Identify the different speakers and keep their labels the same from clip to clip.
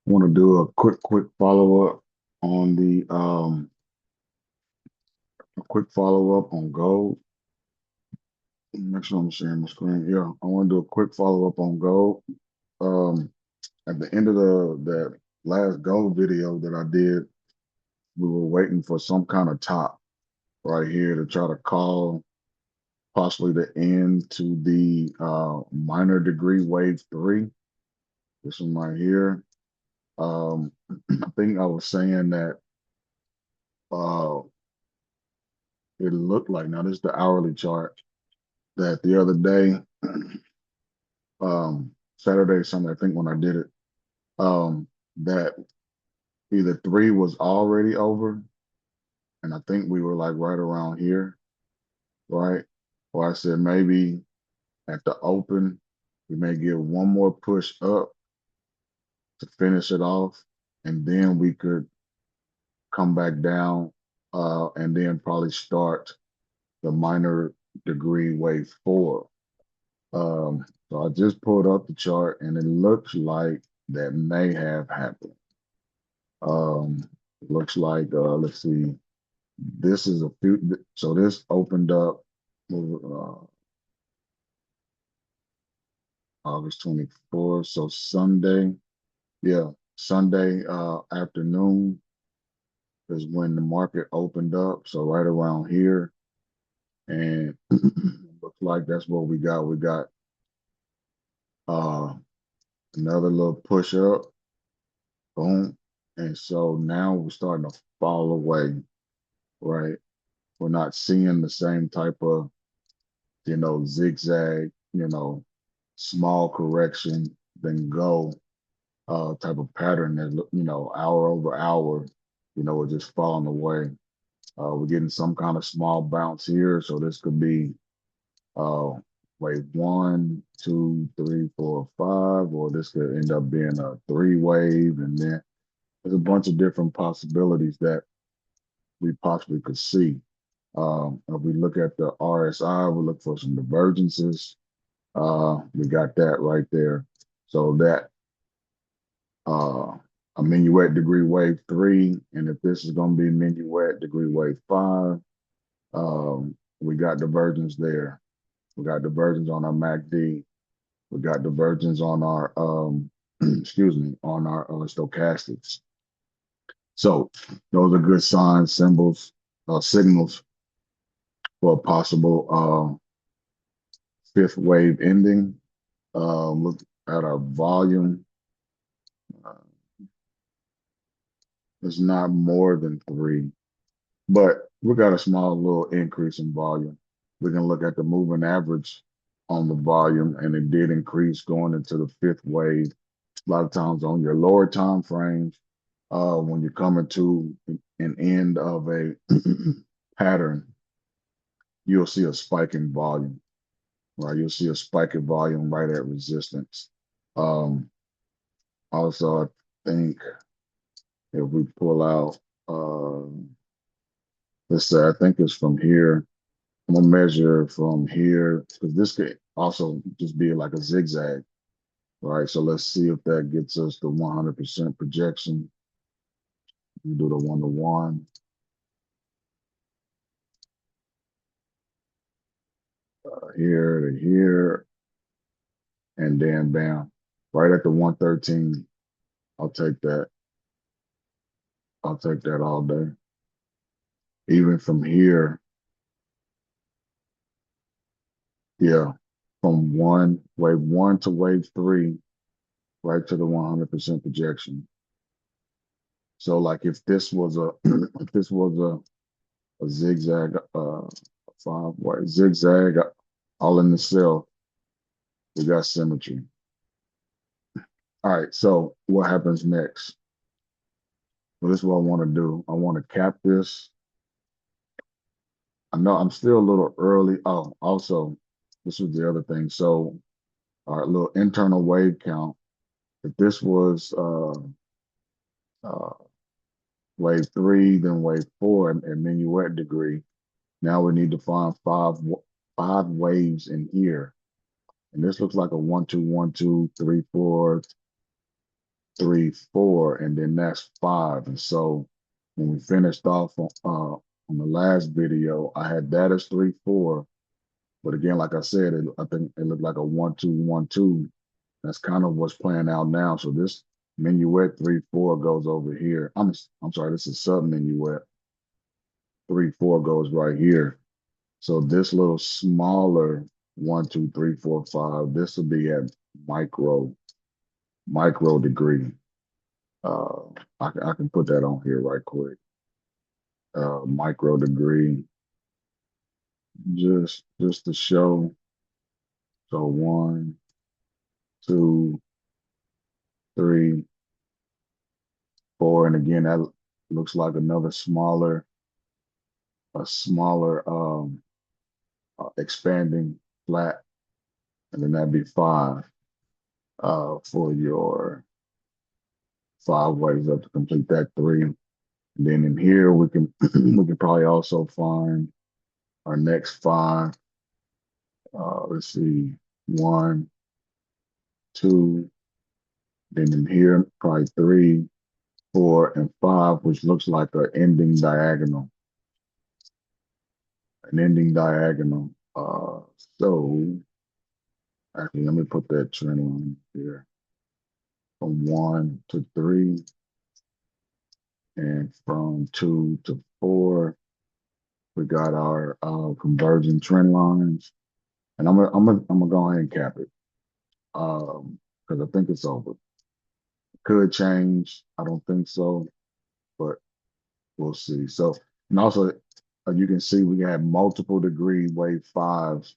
Speaker 1: Want to do a quick follow-up on the a quick follow-up on gold. Make sure I'm sharing my screen. Yeah, I want to do a quick follow-up on gold. Um, at the end of that last gold video that I did, we were waiting for some kind of top right here to try to call possibly the end to the minor degree wave three. This one right here. I think I was saying that uh, it looked like, now this is the hourly chart, that the other day, Saturday, Sunday, I think when I did it, that either three was already over, and I think we were like right around here, right? Or I said maybe at the open, we may give one more push up to finish it off, and then we could come back down, and then probably start the minor degree wave four. So I just pulled up the chart and it looks like that may have happened. Looks like, let's see, this is a few, so this opened up August 24th. So Sunday, yeah, Sunday afternoon is when the market opened up. So right around here. And looks like that's what we got. We got uh, another little push up, boom. And so now we're starting to fall away, right? We're not seeing the same type of, zigzag, small correction, then go type of pattern that, hour over hour, we're just falling away. We're getting some kind of small bounce here. So this could be uh, wave one, two, three, four, five, or this could end up being a three wave. And then there's a bunch of different possibilities that we possibly could see. If we look at the RSI, we look for some divergences. We got that right there. So that a minuette degree wave three, and if this is going to be minuette degree wave five, we got divergence there. We got divergence on our MACD. We got divergence on our excuse me, on our stochastics. So those are good signs, symbols, signals for a possible fifth wave ending. Look at our volume. Uh, it's not more than three, but we got a small little increase in volume. We can look at the moving average on the volume, and it did increase going into the fifth wave. A lot of times on your lower time frames, when you're coming to an end of a pattern, you'll see a spike in volume, right? You'll see a spike in volume right at resistance. Um, Also, I think if we pull out, let's say, I think it's from here. I'm gonna measure from here because this could also just be like a zigzag, right? So let's see if that gets us the 100% projection. We do the one-to-one. Here to here, and then bam, right at the 113. I'll take that. I'll take that all day. Even from here, yeah, from wave one to wave three, right to the 100% projection. So like if this was a if this was a zigzag five way zigzag all in the cell, we got symmetry. All right, so what happens next? Well, this is what I want to do. I want to cap this. I know I'm still a little early. Oh, also, this was the other thing. So our little internal wave count, if this was uh, wave three, then wave four, and minuette degree, now we need to find five waves in here. And this looks like a 1, 2, 1, 2, 3, 4, 3, 4, and then that's 5. And so when we finished off on the last video, I had that as 3, 4. But again, like I said, I think it looked like a 1, 2, 1, 2. That's kind of what's playing out now. So this minuette 3, 4 goes over here. I'm sorry, this is sub minuette. 3, 4 goes right here. So this little smaller 1, 2, 3, 4, 5. This will be at micro degree. Uh, I can put that on here right quick. Micro degree, just to show. So 1, 2, 3, 4, and again that looks like another a smaller expanding flat, and then that'd be 5 for your 5 waves up to complete that 3. And then in here we can we can probably also find our next 5. Let's see, 1, 2. Then in here probably 3, 4, and 5, which looks like an ending diagonal. An ending diagonal. So actually, let me put that trend line here from 1 to 3, and from 2 to 4. We got our converging trend lines, and I'm gonna go ahead and cap it because I think it's over. Could change. I don't think so, but we'll see. So, and also, you can see we have multiple degree wave 5s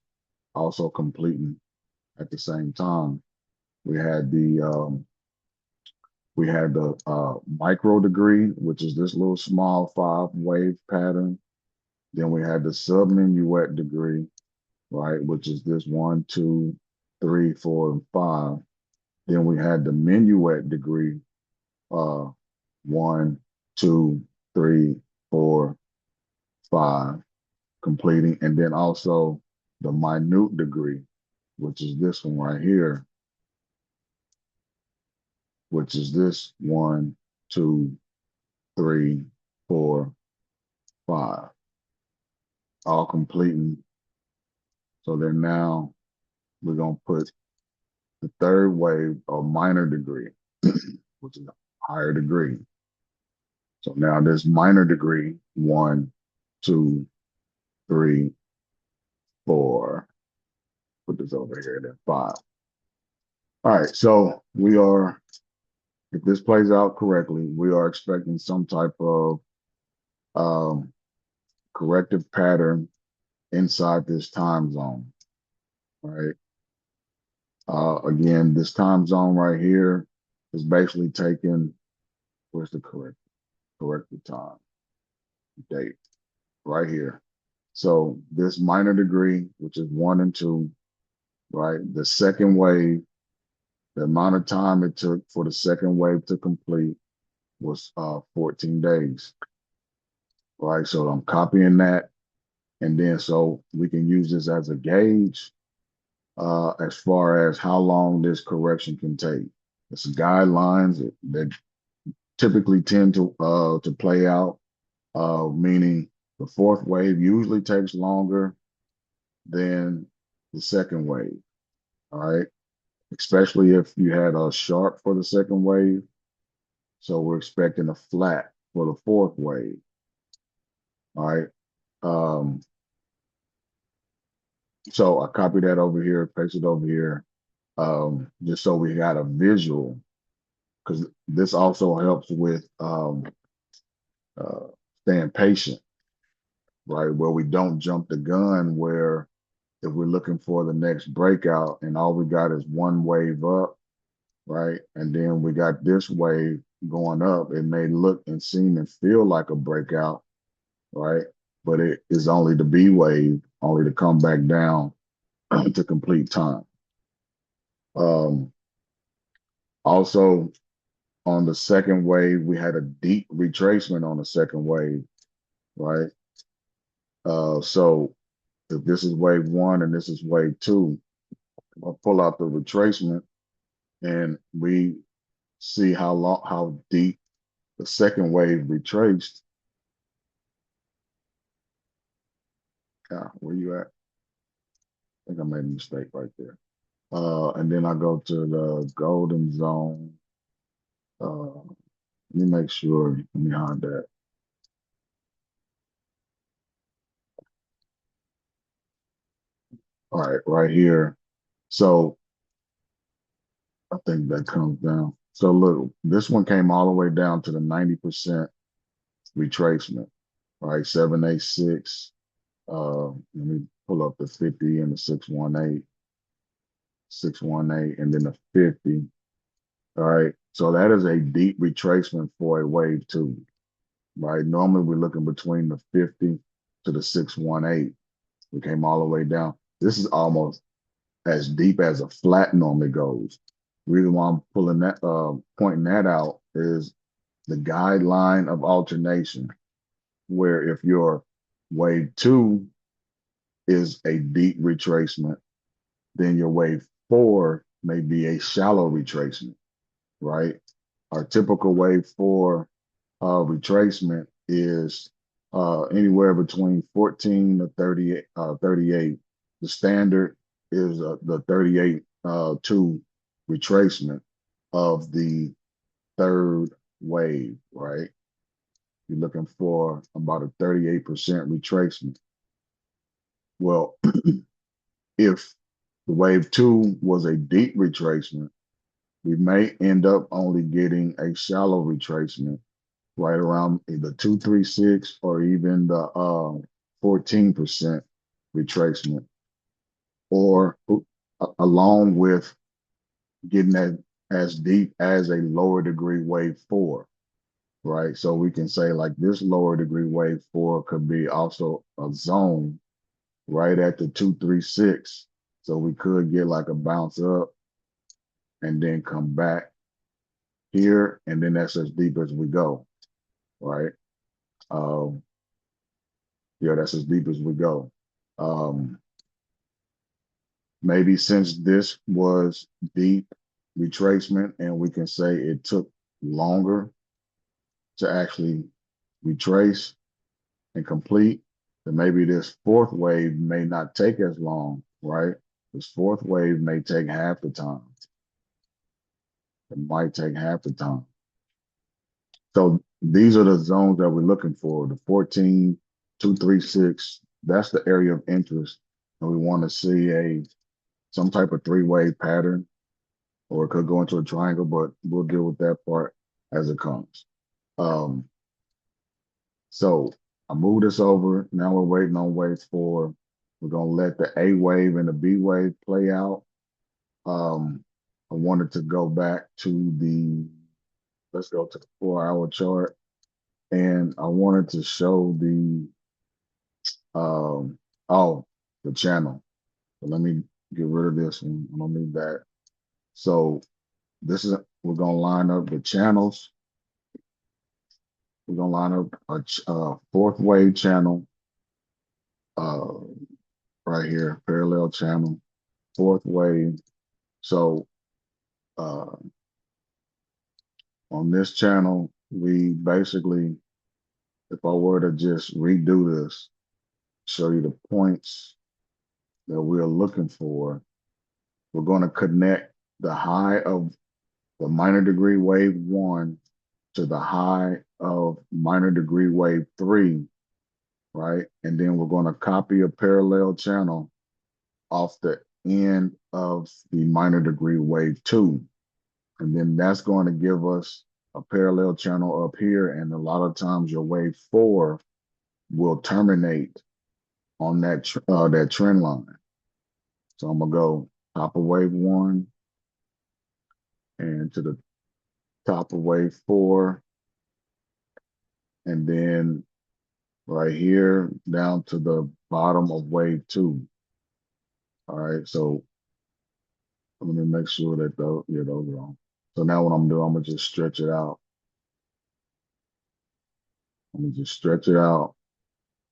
Speaker 1: also completing at the same time. We had the micro degree, which is this little small 5 wave pattern. Then we had the subminuette degree, right, which is this 1, 2, 3, 4, and 5. Then we had the minuette degree, 1, 2, 3, 4, 5, completing, and then also the minute degree, which is this one right here, which is this 1, 2, 3, 4, 5, all completing. So then now we're gonna put the third wave of minor degree, which is a higher degree. So now this minor degree, 1, 2, 3, 4. Put this over here, then 5. All right, so we are, if this plays out correctly, we are expecting some type of um, corrective pattern inside this time zone, right? Again, this time zone right here is basically taking, where's the corrective time date? Right here. So this minor degree, which is 1 and 2, right? The second wave, the amount of time it took for the second wave to complete was 14 days, right? So I'm copying that. And then so we can use this as a gauge as far as how long this correction can take. It's guidelines that typically tend to play out, meaning the fourth wave usually takes longer than the second wave, all right? Especially if you had a sharp for the second wave. So we're expecting a flat for the fourth wave, all right? So I copied that over here, pasted it over here, just so we got a visual, because this also helps with uh, staying patient, right? Where we don't jump the gun, where if we're looking for the next breakout and all we got is one wave up, right? And then we got this wave going up, it may look and seem and feel like a breakout, right? But it is only the B wave, only to come back down to complete time. Also, on the second wave, we had a deep retracement on the second wave, right? So if this is wave 1 and this is wave 2, I'll pull out the retracement and we see how deep the second wave retraced. Where you at? I think I made a mistake right there. And then I go to the golden zone. Let me make sure. Let me hide that. All right, right here. So I think that comes down. So look, this one came all the way down to the 90% retracement. All right, 786. Let me pull up the 50 and the 618, 618, and then the 50. All right, so that is a deep retracement for a wave two, right? Normally we're looking between the 50 to the 618. We came all the way down. This is almost as deep as a flat normally goes. The reason why I'm pulling that, pointing that out is the guideline of alternation, where if your wave two is a deep retracement, then your wave four may be a shallow retracement, right? Our typical wave four retracement is anywhere between 14 to 38. 38. The standard is the 38 2 retracement of the third wave, right? You're looking for about a 38% retracement. Well, if the wave two was a deep retracement, we may end up only getting a shallow retracement right around either 236 or even the 14% retracement, or along with getting that as deep as a lower degree wave four, right? So we can say like this lower degree wave four could be also a zone right at the 236. So we could get like a bounce up and then come back here, and then that's as deep as we go, right? Um, yeah, that's as deep as we go. Um, Maybe since this was deep retracement and we can say it took longer to actually retrace and complete, then maybe this fourth wave may not take as long, right? This fourth wave may take half the time. It might take half the time. So these are the zones that we're looking for, the 14, 236. That's the area of interest. And we want to see some type of three-wave pattern, or it could go into a triangle, but we'll deal with that part as it comes. Um, so I move this over. Now we're waiting on wave four. We're gonna let the A wave and the B wave play out. I wanted to go back to let's go to the 4-hour chart. And I wanted to show um, oh, the channel. So let me get rid of this one. I don't need that. So we're gonna line up the channels. We're gonna line up a fourth wave channel uh, right here, parallel channel, fourth wave. So uh, on this channel, we basically, if I were to just redo this, show you the points that we're looking for, we're going to connect the high of the minor degree wave one to the high of minor degree wave three, right? And then we're going to copy a parallel channel off the end of the minor degree wave two. And then that's going to give us a parallel channel up here. And a lot of times your wave four will terminate on that trend line. So I'm gonna go top of wave one and to the top of wave four, and then right here down to the bottom of wave two. All right, so let me make sure that those are on. So now what I'm doing, I'm gonna just stretch it out. Let me just stretch it out,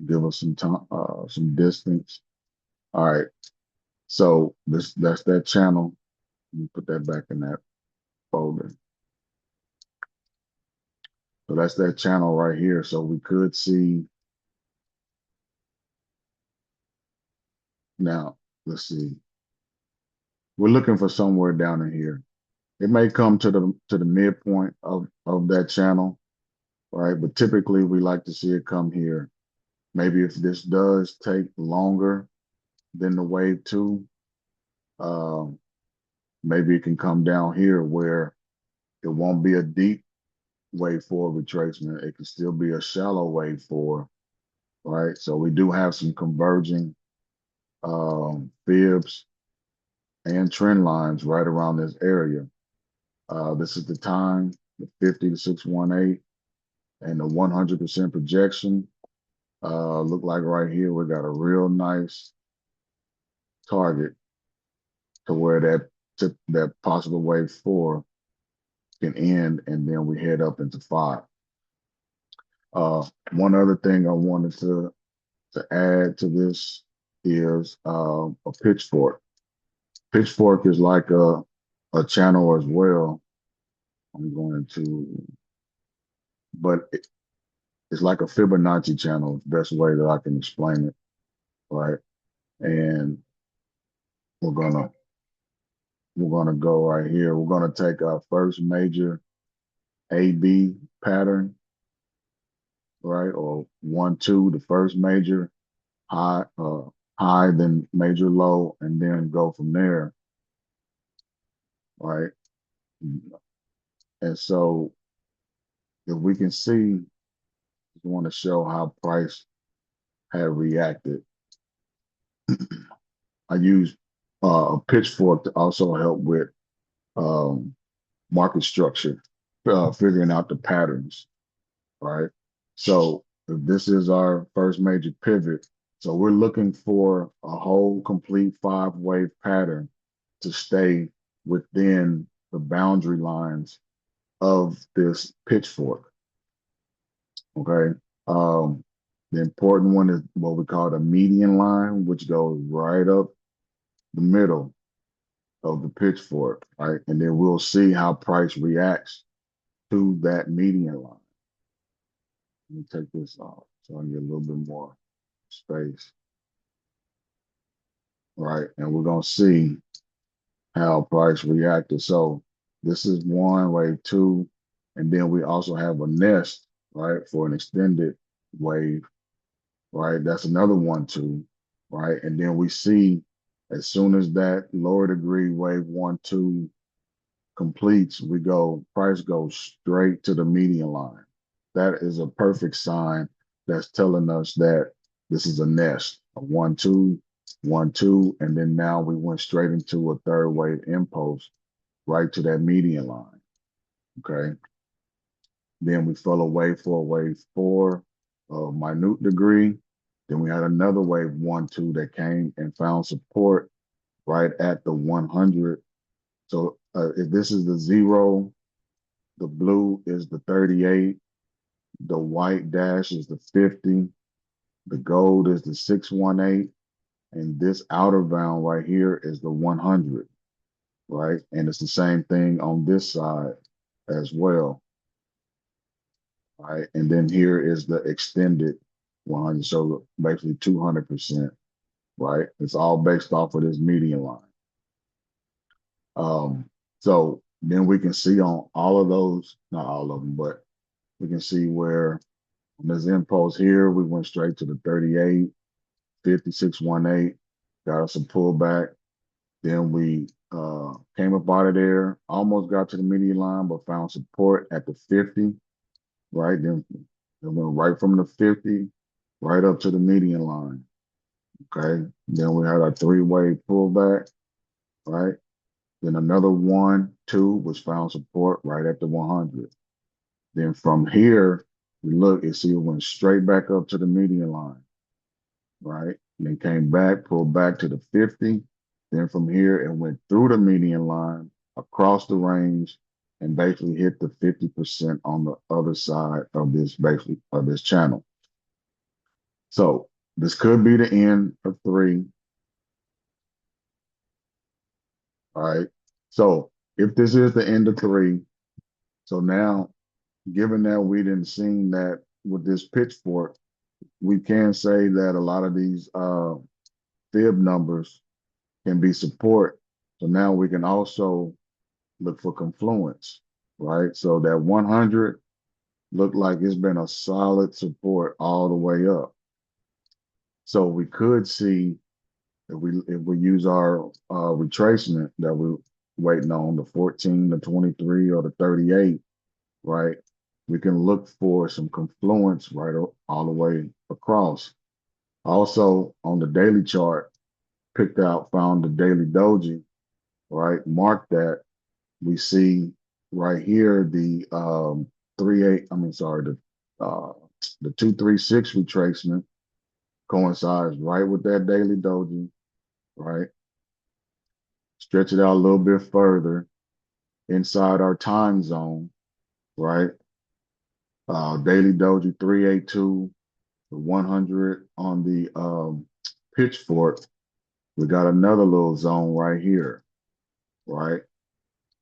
Speaker 1: give us some time, some distance. All right, So that's that channel. Let me put that back in that folder. So that's that channel right here. So we could see now, let's see. We're looking for somewhere down in here. It may come to the midpoint of that channel, right? But typically we like to see it come here. Maybe if this does take longer than the wave two, um, maybe it can come down here where it won't be a deep wave four retracement. It can still be a shallow wave four, right? So we do have some converging fibs and trend lines right around this area. This is the time, the 50 to 618 and the 100% projection. Look like right here, we got a real nice target to where that possible wave four can end, and then we head up into five. One other thing I wanted to add to this is a pitchfork. Pitchfork is like a channel as well. I'm going to, but it's like a Fibonacci channel, best way that I can explain it, right? And we're gonna go right here. We're gonna take our first major AB pattern, right? Or 1, 2, the first major high, high, then major low, and then go from there, right? And so if we can see, we want to show how price had reacted. I use a pitchfork to also help with um, market structure, figuring out the patterns, right? So if this is our first major pivot, so we're looking for a whole complete 5-wave pattern to stay within the boundary lines of this pitchfork, okay? Um, the important one is what we call the median line, which goes right up the middle of the pitchfork, right? And then we'll see how price reacts to that median line. Let me take this off so I get a little bit more space, right? And we're gonna see how price reacted. So this is one, wave two, and then we also have a nest, right, for an extended wave, right? That's another 1, 2, right? And then we see as soon as that lower degree wave 1, 2 completes, price goes straight to the median line. That is a perfect sign that's telling us that this is a nest, a 1, 2, 1, 2, and then now we went straight into a third wave impulse right to that median line. Okay. Then we fell away for a wave four of minute degree. Then we had another wave 1, 2 that came and found support right at the 100. So if this is the 0, the blue is the 38, the white dash is the 50, the gold is the 618, and this outer bound right here is the 100, right? And it's the same thing on this side as well, right? And then here is the extended 100, so basically 200%, right? It's all based off of this median line. So then we can see on all of those, not all of them, but we can see where on this impulse here, we went straight to the 38, 5618, got us a pullback. Then we came up out of there, almost got to the median line, but found support at the 50, right? Then it went right from the 50 right up to the median line. Okay. Then we had our 3-wave pullback, right? Then another 1, 2 was found support right at the 100. Then from here, we look and see it went straight back up to the median line, right? And then came back, pulled back to the 50. Then from here, it went through the median line, across the range, and basically hit the 50% on the other side of this channel. So this could be the end of 3. All right. So if this is the end of three, so now given that we didn't seen that with this pitchfork, we can say that a lot of these fib numbers can be support. So now we can also look for confluence, right? So that 100 looked like it's been a solid support all the way up. So we could see if we use our retracement that we're waiting on, the 14, the 23, or the 38, right? We can look for some confluence right all the way across. Also on the daily chart, found the daily doji, right? Mark that. We see right here the 38, I mean, sorry, the 236 retracement coincides right with that daily doji, right? Stretch it out a little bit further inside our time zone, right? Daily doji 382, the 100 on the pitchfork. We got another little zone right here, right?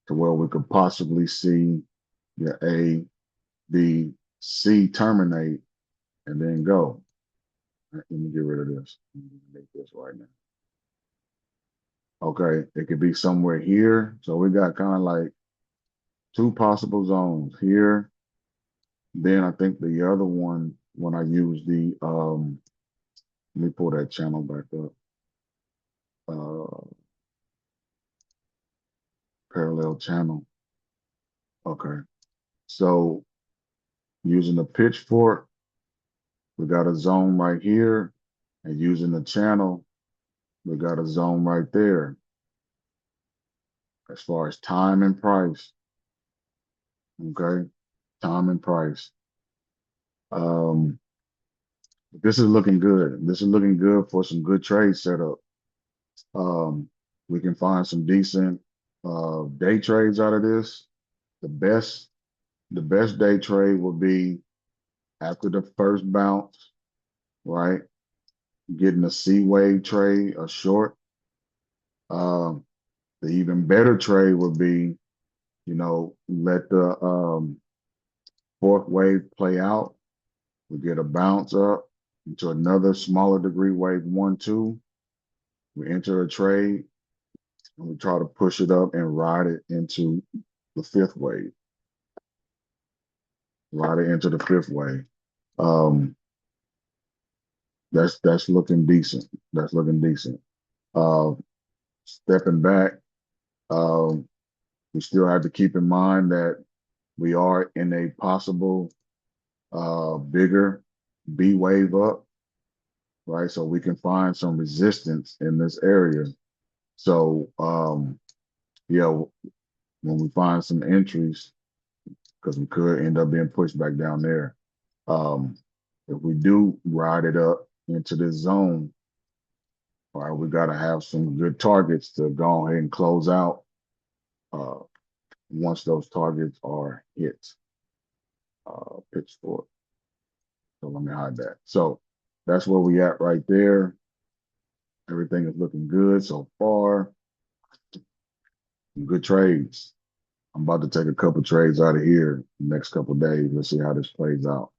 Speaker 1: To where we could possibly see the A, B, C terminate and then go. Let me get rid of this. Let me make this right now. Okay, it could be somewhere here. So we got kind of like two possible zones here. Then I think the other one, when I use the let me pull that channel back up. Parallel channel. Okay. So using the pitchfork, we got a zone right here. And using the channel, we got a zone right there. As far as time and price. Okay. Time and price. Um, this is looking good. This is looking good for some good trade setup. We can find some decent day trades out of this. The best, the best day trade will be after the first bounce, right? Getting a C wave trade, a short. Um, the even better trade would be, let the fourth wave play out. We get a bounce up into another smaller degree wave 1, 2. We enter a trade and we try to push it up and ride it into the fifth wave. Ride it into the fifth wave. Um, that's looking decent. That's looking decent. Uh, Stepping back, um, we still have to keep in mind that we are in a possible bigger B wave up, right? So we can find some resistance in this area. So yeah, when we find some entries, because we could end up being pushed back down there. Um, if we do ride it up into this zone, all right, we got to have some good targets to go ahead and close out uh, once those targets are hit. Pitchfork. So let me hide that. So that's where we at right there. Everything is looking good so far. Good trades. I'm about to take a couple trades out of here the next couple of days. Let's see how this plays out.